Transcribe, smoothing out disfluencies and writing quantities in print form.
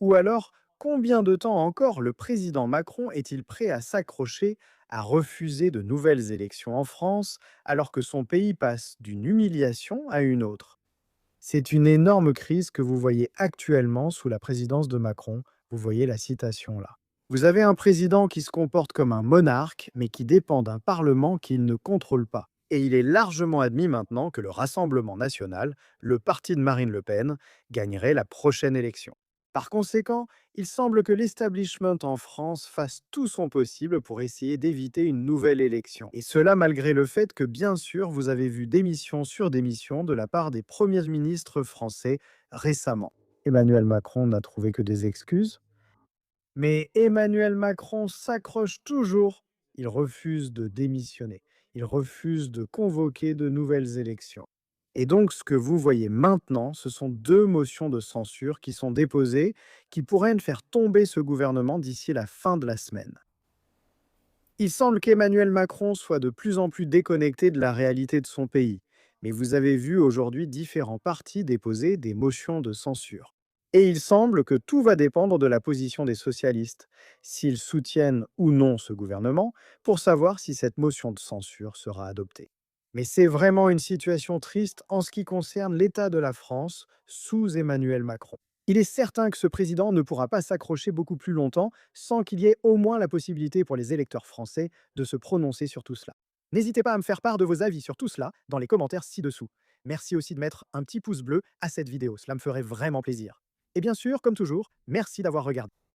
Ou alors, combien de temps encore le président Macron est-il prêt à s'accrocher à refuser de nouvelles élections en France alors que son pays passe d'une humiliation à une autre? C'est une énorme crise que vous voyez actuellement sous la présidence de Macron. Vous voyez la citation là. Vous avez un président qui se comporte comme un monarque, mais qui dépend d'un parlement qu'il ne contrôle pas. Et il est largement admis maintenant que le Rassemblement national, le parti de Marine Le Pen, gagnerait la prochaine élection. Par conséquent, il semble que l'establishment en France fasse tout son possible pour essayer d'éviter une nouvelle élection. Et cela malgré le fait que, bien sûr, vous avez vu démission sur démission de la part des premiers ministres français récemment. Emmanuel Macron n'a trouvé que des excuses, mais Emmanuel Macron s'accroche toujours. Il refuse de démissionner. Il refuse de convoquer de nouvelles élections. Et donc, ce que vous voyez maintenant, ce sont deux motions de censure qui sont déposées, qui pourraient faire tomber ce gouvernement d'ici la fin de la semaine. Il semble qu'Emmanuel Macron soit de plus en plus déconnecté de la réalité de son pays. Mais vous avez vu aujourd'hui différents partis déposer des motions de censure. Et il semble que tout va dépendre de la position des socialistes, s'ils soutiennent ou non ce gouvernement, pour savoir si cette motion de censure sera adoptée. Mais c'est vraiment une situation triste en ce qui concerne l'état de la France sous Emmanuel Macron. Il est certain que ce président ne pourra pas s'accrocher beaucoup plus longtemps sans qu'il y ait au moins la possibilité pour les électeurs français de se prononcer sur tout cela. N'hésitez pas à me faire part de vos avis sur tout cela dans les commentaires ci-dessous. Merci aussi de mettre un petit pouce bleu à cette vidéo, cela me ferait vraiment plaisir. Et bien sûr, comme toujours, merci d'avoir regardé.